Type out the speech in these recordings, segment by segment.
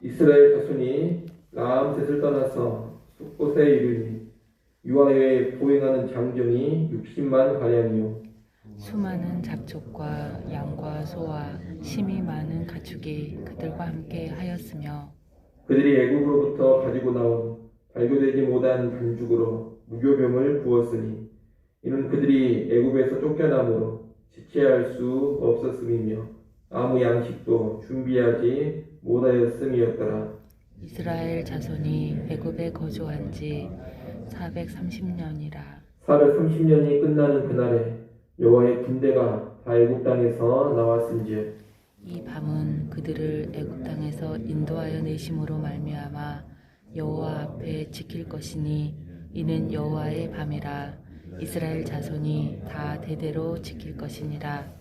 이스라엘 자손이 라암셋을 떠나서 숫곳에 이르니 유아에 보행하는 장정이 60만 가량이요 수많은 잡족과 양과 소와 심이 많은 가축이 그들과 함께 하였으며 그들이 애굽으로부터 가지고 나온 발교되지 못한 반죽으로 무교병을 부었으니 이는 그들이 애굽에서 쫓겨남으로 지체할 수 없었음이며 아무 양식도 준비하지 못하였음이었더라. 이스라엘 자손이 애굽에 거주한 지 430년이라. 430년이 끝나는 그날에 여호와의 군대가 다 애굽 땅에서 나왔은지요. 이 밤은 그들을 애굽 땅에서 인도하여 내심으로 말미암아 여호와 앞에 지킬 것이니 이는 여호와의 밤이라. 이스라엘 자손이 다 대대로 지킬 것이니라.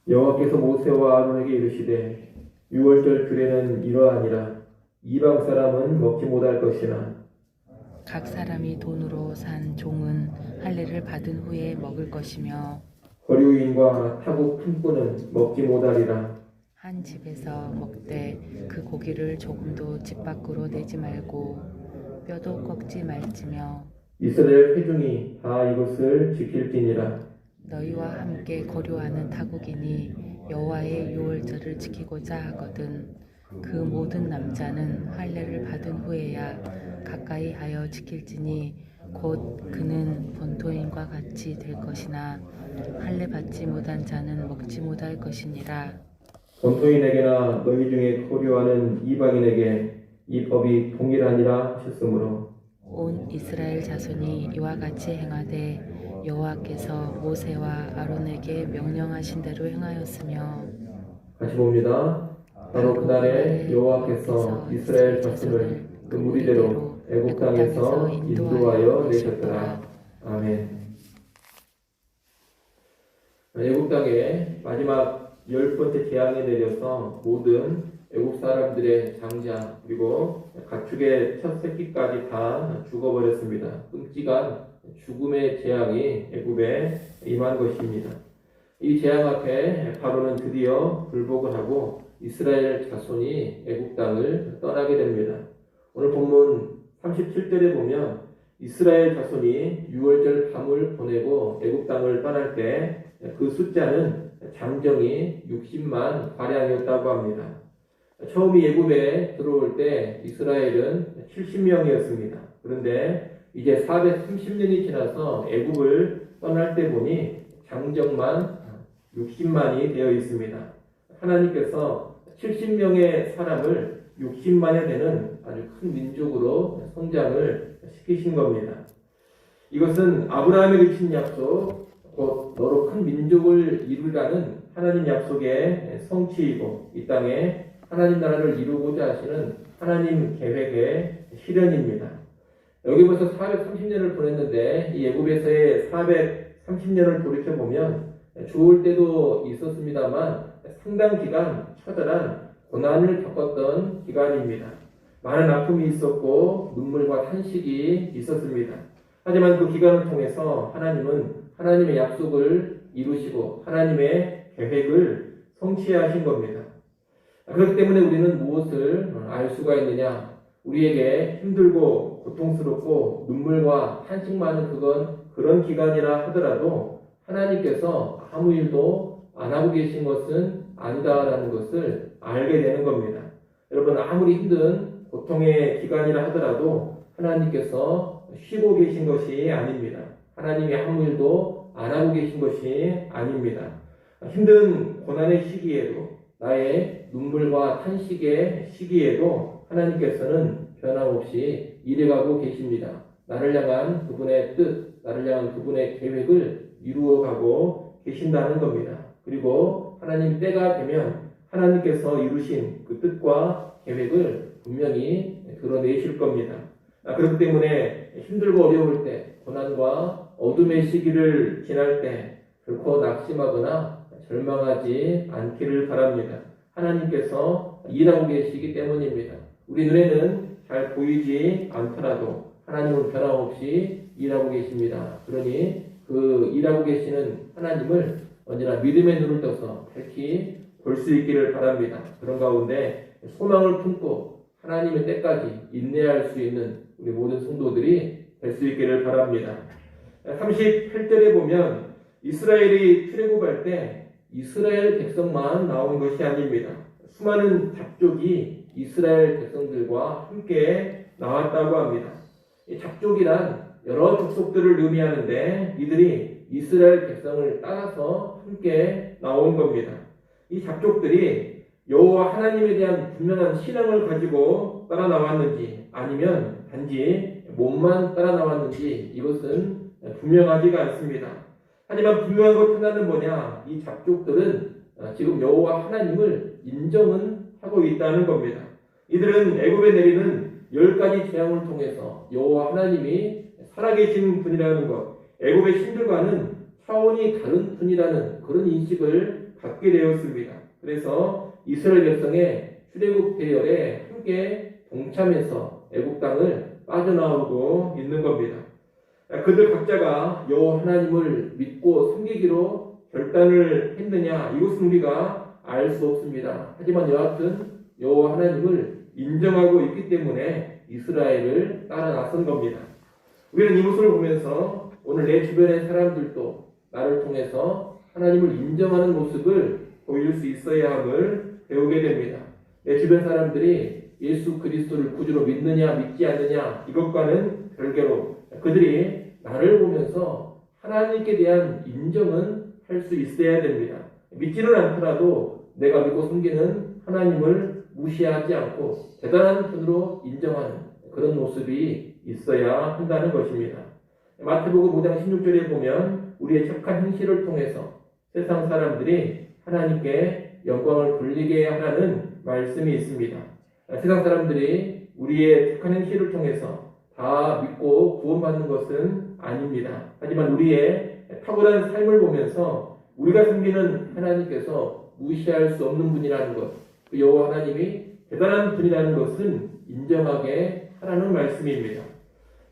여호와께서 모세와 아론에게 이르시되 유월절 규례는 이러하니라. 이방 사람은 먹지 못할 것이나 각 사람이 돈으로 산 종은 할례를 받은 후에 먹을 것이며 거류인과 타국 품꾼은 먹지 못하리라. 한 집에서 먹되 그 고기를 조금도 집 밖으로 내지 말고 뼈도 꺾지 말지며 이스라엘 회중이 다 이것을 지킬지니라. 너희와 함께 거류하는 타국인이 여호와의 유월절을 지키고자 하거든 그 모든 남자는 할례를 받은 후에야 가까이 하여 지킬지니 곧 그는 본토인과 같이 될 것이나 할례 받지 못한 자는 먹지 못할 것이니라. 본토인에게나 너희 중에 거류하는 이방인에게 이 법이 동일하니라 하셨으므로 온 이스라엘 자손이 이와 같이 행하되 여호와께서 모세와 아론에게 명령하신 대로 행하였으며 같이 봅니다. 바로 그날에 여호와께서 이스라엘 자손을 그 무리대로 애굽 땅에서 인도하여 내셨더라. 아멘. 애굽 땅에 마지막 10번째 재앙이 내려서 모든 애굽 사람들의 장자 그리고 가축의 첫 새끼까지 다 죽어버렸습니다. 끔찍한 죽음의 재앙이 애굽에 임한 것입니다. 이 재앙 앞에 바로는 드디어 굴복을 하고 이스라엘 자손이 애굽 땅을 떠나게 됩니다. 오늘 본문 37절에 보면 이스라엘 자손이 유월절 밤을 보내고 애굽 땅을 떠날 때 그 숫자는 장정이 60만 가량이었다고 합니다. 처음이 애굽에 들어올 때 이스라엘은 70명이었습니다. 그런데 이제 430년이 지나서 애굽을 떠날 때 보니 장정만 60만이 되어 있습니다. 하나님께서 70명의 사람을 60만이 되는 아주 큰 민족으로 성장을 시키신 겁니다. 이것은 아브라함에게 주신 약속, 곧 너로 큰 민족을 이루라는 하나님 약속의 성취이고 이 땅에 하나님 나라를 이루고자 하시는 하나님 계획의 실현입니다. 여기 벌써 430년을 보냈는데 이 애굽에서의 430년을 돌이켜보면 좋을 때도 있었습니다만 상당 기간 처절한 고난을 겪었던 기간입니다. 많은 아픔이 있었고 눈물과 탄식이 있었습니다. 하지만 그 기간을 통해서 하나님은 하나님의 약속을 이루시고 하나님의 계획을 성취하신 겁니다. 그렇기 때문에 우리는 무엇을 알 수가 있느냐? 우리에게 힘들고 고통스럽고 눈물과 탄식 많은 그런 기간이라 하더라도 하나님께서 아무 일도 안 하고 계신 것은 아니다라는 것을 알게 되는 겁니다. 여러분 아무리 힘든 고통의 기간이라 하더라도 하나님께서 쉬고 계신 것이 아닙니다. 하나님이 아무 일도 안 하고 계신 것이 아닙니다. 힘든 고난의 시기에도 나의 눈물과 탄식의 시기에도 하나님께서는 변함없이 일해가고 계십니다. 나를 향한 그분의 뜻, 나를 향한 그분의 계획을 이루어가고 계신다는 겁니다. 그리고 하나님 때가 되면 하나님께서 이루신 그 뜻과 계획을 분명히 드러내실 겁니다. 그렇기 때문에 힘들고 어려울 때, 고난과 어둠의 시기를 지날 때 결코 낙심하거나 절망하지 않기를 바랍니다. 하나님께서 일하고 계시기 때문입니다. 우리 눈에는 잘 보이지 않더라도 하나님은 변함없이 일하고 계십니다. 그러니 그 일하고 계시는 하나님을 언제나 믿음의 눈을 떠서 밝히 볼 수 있기를 바랍니다. 그런 가운데 소망을 품고 하나님의 때까지 인내할 수 있는 우리 모든 성도들이 될 수 있기를 바랍니다. 38절에 보면 이스라엘이 출애굽할 때 이스라엘 백성만 나온 것이 아닙니다. 수많은 잡족이 이스라엘 백성들과 함께 나왔다고 합니다. 이 잡족이란 여러 족속들을 의미하는데 이들이 이스라엘 백성을 따라서 함께 나온 겁니다. 이 잡족들이 여호와 하나님에 대한 분명한 신앙을 가지고 따라 나왔는지 아니면 단지 몸만 따라 나왔는지 이것은 분명하지가 않습니다. 하지만 분명한 것 하나는 뭐냐? 이 잡족들은 지금 여호와 하나님을 인정은 하고 있다는 겁니다. 이들은 애굽에 내리는 10가지 재앙을 통해서 여호와 하나님이 살아계신 분이라는 것, 애굽의 신들과는 차원이 다른 분이라는 그런 인식을 갖게 되었습니다. 그래서 이스라엘 백성의 출애굽 대열에 함께 동참해서 애굽 땅을 빠져나오고 있는 겁니다. 그들 각자가 여호와 하나님을 믿고 섬기기로 결단을 했느냐? 이것은 우리가 알 수 없습니다. 하지만 여하튼 여호와 하나님을 인정하고 있기 때문에 이스라엘을 따라 나선 겁니다. 우리는 이 모습을 보면서 오늘 내 주변의 사람들도 나를 통해서 하나님을 인정하는 모습을 보일 수 있어야 함을 배우게 됩니다. 내 주변 사람들이 예수 그리스도를 구주로 믿느냐 믿지 않느냐 이것과는 별개로 그들이 나를 보면서 하나님께 대한 인정은 할 수 있어야 됩니다. 믿지는 않더라도 내가 믿고 섬기는 하나님을 무시하지 않고 대단한 분으로 인정하는 그런 모습이 있어야 한다는 것입니다. 마태복음 5장 16절에 보면 우리의 착한 행실을 통해서 세상 사람들이 하나님께 영광을 돌리게 하라는 말씀이 있습니다. 세상 사람들이 우리의 착한 행실을 통해서 다 믿고 구원받는 것은 아닙니다. 하지만 우리의 탁월한 삶을 보면서 우리가 섬기는 하나님께서 무시할 수 없는 분이라는 것, 그 여호와 하나님이 대단한 분이라는 것은 인정하게 하라는 말씀입니다.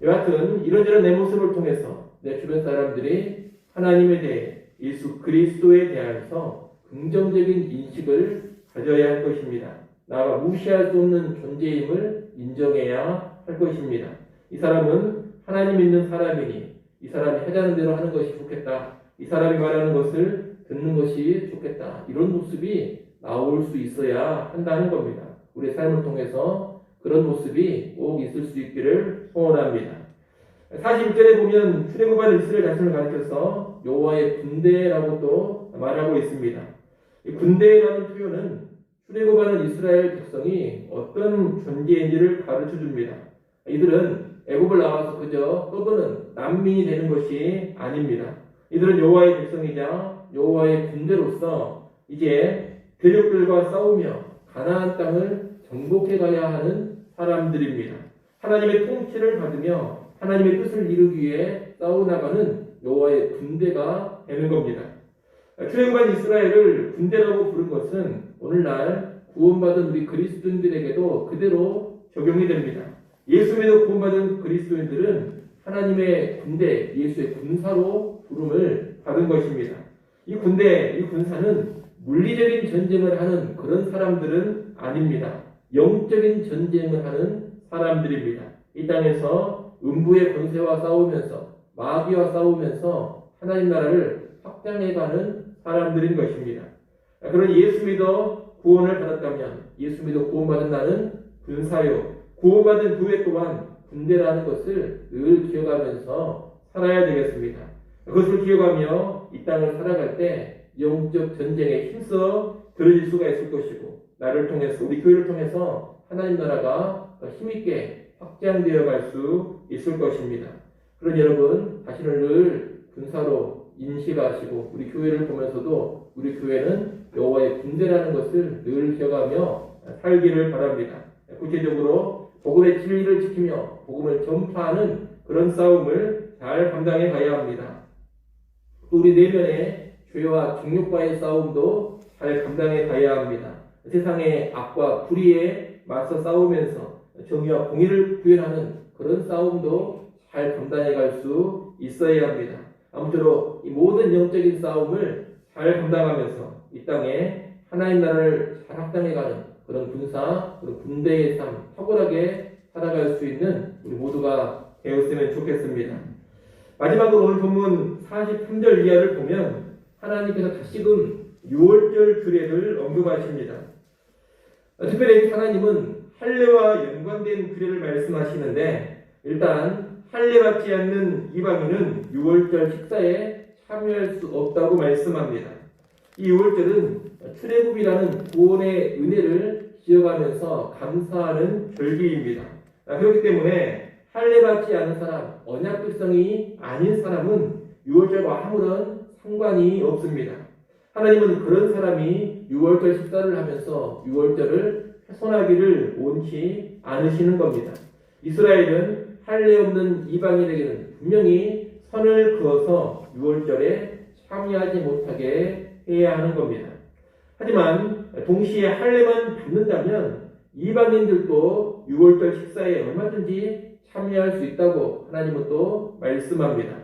여하튼 이런저런 내 모습을 통해서 내 주변 사람들이 하나님에 대해 예수 그리스도에 대해서 긍정적인 인식을 가져야 할 것입니다. 나가 무시할 수 없는 존재임을 인정해야 할 것입니다. 이 사람은 하나님 믿는 사람이니 이 사람이 하자는 대로 하는 것이 좋겠다. 이 사람이 말하는 것을 듣는 것이 좋겠다. 이런 모습이 나올 수 있어야 한다는 겁니다. 우리의 삶을 통해서 그런 모습이 꼭 있을 수 있기를 소원합니다. 41절에 보면 출애굽한 이스라엘 자신을 가리켜서 여호와의 군대라고 또 말하고 있습니다. 이 군대라는 표현은 출애굽하는 이스라엘 백성이 어떤 존재인지를 가르쳐 줍니다. 이들은 애굽을 나와서 그저 떠도는 난민이 되는 것이 아닙니다. 이들은 여호와의 백성이자 여호와의 군대로서 이제 대적들과 싸우며 가나안 땅을 정복해 가야 하는 사람들입니다. 하나님의 통치를 받으며 하나님의 뜻을 이루기 위해 싸워나가는 여호와의 군대가 되는 겁니다. 출애굽한 이스라엘을 군대라고 부른 것은 오늘날 구원받은 우리 그리스도인들에게도 그대로 적용이 됩니다. 예수 믿어 구원받은 그리스도인들은 하나님의 군대, 예수의 군사로 부름을 받은 것입니다. 이 군대, 이 군사는 물리적인 전쟁을 하는 그런 사람들은 아닙니다. 영적인 전쟁을 하는 사람들입니다. 이 땅에서 음부의 권세와 싸우면서 마귀와 싸우면서 하나님 나라를 확장해가는 사람들인 것입니다. 그러니 예수 믿어 구원을 받았다면 예수 믿어 구원받은 나는 군사요 구원받은 후에 또한 군대라는 것을 늘 기억하면서 살아야 되겠습니다. 그것을 기억하며 이 땅을 살아갈 때 영적 전쟁에 힘써 들어질 수가 있을 것이고 나를 통해서 우리 교회를 통해서 하나님 나라가 힘있게 확장되어 갈 수 있을 것입니다. 그러니 여러분 자신을 늘 군사로 인식하시고 우리 교회를 보면서도 우리 교회는 여호와의 군대라는 것을 늘 기억하며 살기를 바랍니다. 구체적으로 복음의 진리를 지키며 복음을 전파하는 그런 싸움을 잘 감당해 가야 합니다. 또 우리 내면의 죄와 정욕과의 싸움도 잘 감당해 가야 합니다. 세상의 악과 불의에 맞서 싸우면서 정의와 공의를 구현하는 그런 싸움도 잘 감당해 갈 수 있어야 합니다. 아무쪼록 이 모든 영적인 싸움을 잘 감당하면서 이 땅에 하나님 나라를 잘 확장해 가는 그런 군사, 그런 군대의 삶, 탁월하게 살아갈 수 있는 우리 모두가 되었으면 좋겠습니다. 마지막으로 오늘 본문 43절 이하를 보면 하나님께서 다시금 6월절 규례를 언급하십니다. 특별히 하나님은 할례와 연관된 규례를 말씀하시는데 일단 할례받지 않는 이방인은 6월절 식사에 참여할 수 없다고 말씀합니다. 이 6월절은 출애굽이라는 구원의 은혜를 기억하면서 감사하는 절기입니다. 그렇기 때문에 할례받지 않은 사람, 언약 백성이 아닌 사람은 6월절과 아무런 상관이 없습니다. 하나님은 그런 사람이 6월절 식사를 하면서 6월절을 훼손하기를 원치 않으시는 겁니다. 이스라엘은 할례 없는 이방인에게는 분명히 선을 그어서 6월절에 참여하지 못하게 해야 하는 겁니다. 하지만 동시에 할례만 받는다면 이방인들도 6월절 식사에 얼마든지 참여할 수 있다고 하나님은 또 말씀합니다.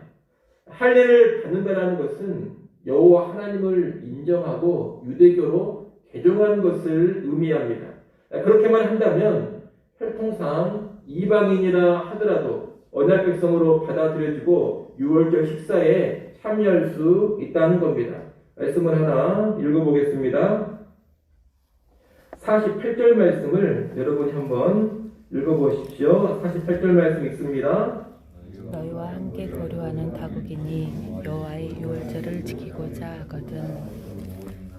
할례를 받는다는 것은 여호와 하나님을 인정하고 유대교로 개종한 것을 의미합니다. 그렇게만 한다면 혈통상 이방인이라 하더라도 언약 백성으로 받아들여지고 6월절 식사에 참여할 수 있다는 겁니다. 말씀을 하나 읽어보겠습니다. 48절 말씀을 여러분이 한번 읽어보십시오. 48절 말씀 읽습니다. 너희와 함께 거류하는 다국인이 여호와의 유월절을 지키고자 하거든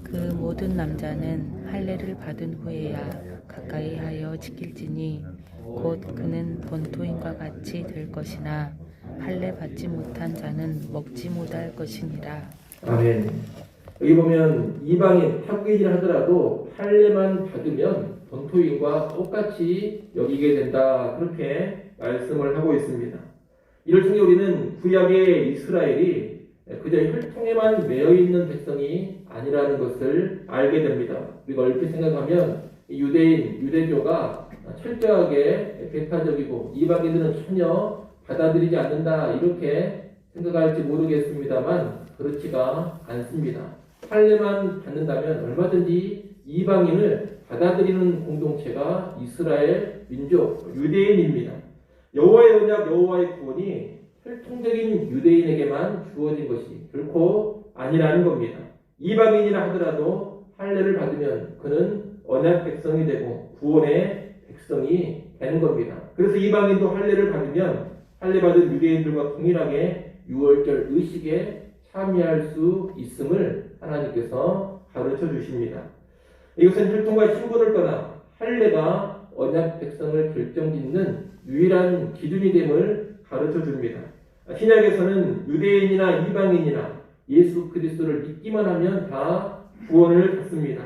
그 모든 남자는 할례를 받은 후에야 가까이 하여 지킬지니 곧 그는 본토인과 같이 될 것이나 할례 받지 못한 자는 먹지 못할 것이니라. 아멘. 여기 보면 이방인 타국인이라 하더라도 할례만 받으면 본토인과 똑같이 여기게 된다, 그렇게 말씀을 하고 있습니다. 이를 통해 우리는 구약의 이스라엘이 그저 혈통에만 매여있는 백성이 아니라는 것을 알게 됩니다. 우리가 얼핏 생각하면 유대인, 유대교가 철저하게 배타적이고 이방인들은 전혀 받아들이지 않는다, 이렇게 생각할지 모르겠습니다만 그렇지가 않습니다. 할례만 받는다면 얼마든지 이방인을 받아들이는 공동체가 이스라엘 민족, 유대인입니다. 여호와의 언약, 여호와의 구원이 혈통적인 유대인에게만 주어진 것이 결코 아니라는 겁니다. 이방인이라 하더라도 할례를 받으면 그는 언약 백성이 되고 구원의 백성이 되는 겁니다. 그래서 이방인도 할례를 받으면 할례 받은 유대인들과 동일하게 유월절 의식에 참여할 수 있음을 하나님께서 가르쳐 주십니다. 이것은 혈통과 신분을 떠나 할례가 언약 백성을 결정짓는 유일한 기준이 됨을 가르쳐 줍니다. 신약에서는 유대인이나 이방인이나 예수 그리스도를 믿기만 하면 다 구원을 받습니다.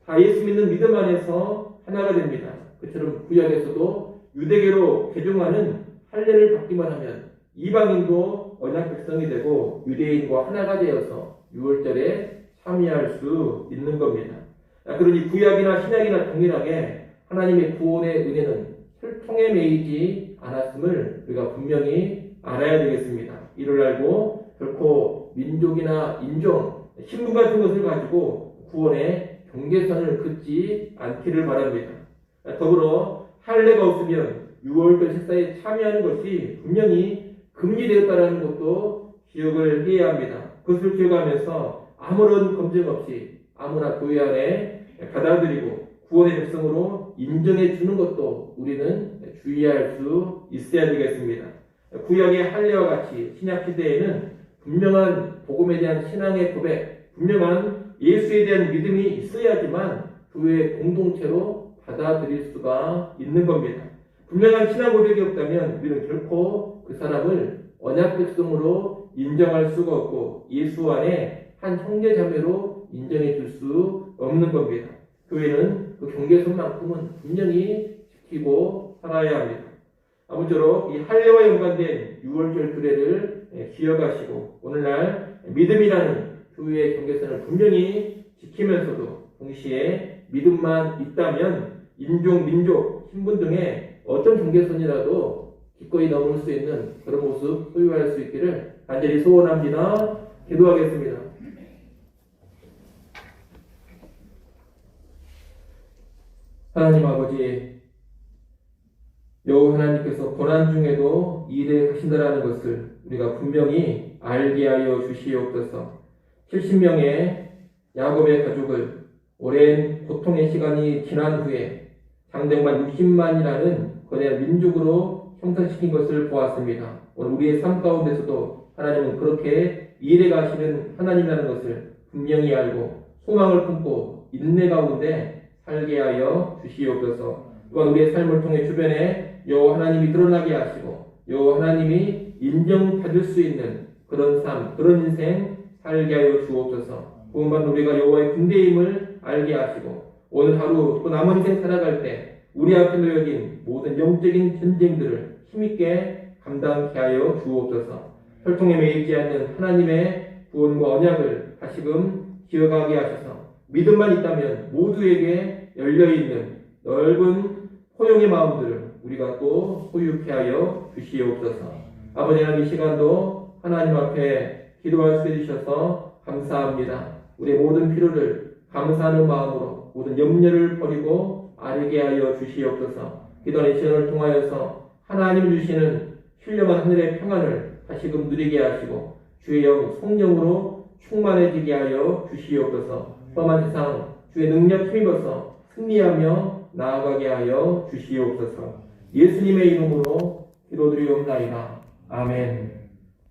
다 예수 믿는 믿음 안에서 하나가 됩니다. 그처럼 구약에서도 유대교로 개종하는 할례를 받기만 하면 이방인도 언약 백성이 되고 유대인과 하나가 되어서 유월절에 참여할 수 있는 겁니다. 그러니 구약이나 신약이나 동일하게 하나님의 구원의 은혜는 혈통에 매이지 않았음을 우리가 분명히 알아야 되겠습니다. 이를 알고 결코 민족이나 인종, 신분 같은 것을 가지고 구원의 경계선을 긋지 않기를 바랍니다. 더불어 할례가 없으면 6월절 식사에 참여하는 것이 분명히 금지되었다는 것도 기억을 해야 합니다. 그것을 기억하면서 아무런 검증 없이 아무나 교회 안에 받아들이고 구원의 백성으로 인정해 주는 것도 우리는 주의할 수 있어야 되겠습니다. 구약의 할례와 같이 신약 시대에는 분명한 복음에 대한 신앙의 고백, 분명한 예수에 대한 믿음이 있어야지만 교회의 공동체로 받아들일 수가 있는 겁니다. 분명한 신앙 고백이 없다면 우리는 결코 그 사람을 언약 백성으로 인정할 수가 없고 예수 안에 한 형제 자매로 인정해 줄 수 없는 겁니다. 교회는 그 경계선만큼은 분명히 지키고 살아야 합니다. 아무쪼록 이 할례와 연관된 6월절 규례를 기억하시고 오늘날 믿음이라는 교회의 경계선을 분명히 지키면서도 동시에 믿음만 있다면 인종, 민족, 신분 등의 어떤 경계선이라도 기꺼이 넘을 수 있는 그런 모습 소유할 수 있기를 간절히 소원합니다. 기도하겠습니다. 하나님 아버지, 여호와 하나님께서 고난 중에도 일에 하신다라는 것을 우리가 분명히 알게 하여 주시옵소서. 70명의 야곱의 가족을 오랜 고통의 시간이 지난 후에 장정만 60만이라는 거대한 민족으로 형성시킨 것을 보았습니다. 오늘 우리의 삶 가운데서도 하나님은 그렇게 일해 가시는 하나님이라는 것을 분명히 알고 소망을 품고 인내 가운데 살게 하여 주시옵소서. 또한 우리의 삶을 통해 주변에 여호와 하나님이 드러나게 하시고 여호와 하나님이 인정받을 수 있는 그런 삶, 그런 인생 살게 하여 주옵소서. 구원받은 우리가 여호와의 군대임을 알게 하시고 오늘 하루 또 남은 인생 살아갈 때 우리 앞에 놓여진 모든 영적인 전쟁들을 힘있게 감당케 하여 주옵소서. 혈통에 매이지 않는 하나님의 구원과 언약을 다시금 기억하게 하셔서 믿음만 있다면 모두에게 열려있는 넓은 포용의 마음들을 우리가 또 소유케 하여 주시옵소서. 아버지 하나님, 이 시간도 하나님 앞에 기도할 수 있으셔서 감사합니다. 우리의 모든 필요를 감사하는 마음으로 모든 염려를 버리고 아뢰게 하여 주시옵소서. 기도하는 이 시간을 통하여서 하나님이 주시는 신령한 하늘의 평안을 다시금 누리게 하시고 주의 영 성령으로 충만해지게 하여 주시옵소서. 험한 세상 주의 능력 힘입어서 승리하며 나아가게 하여 주시옵소서. 예수님의 이름으로 기도드리옵나이다. 아멘.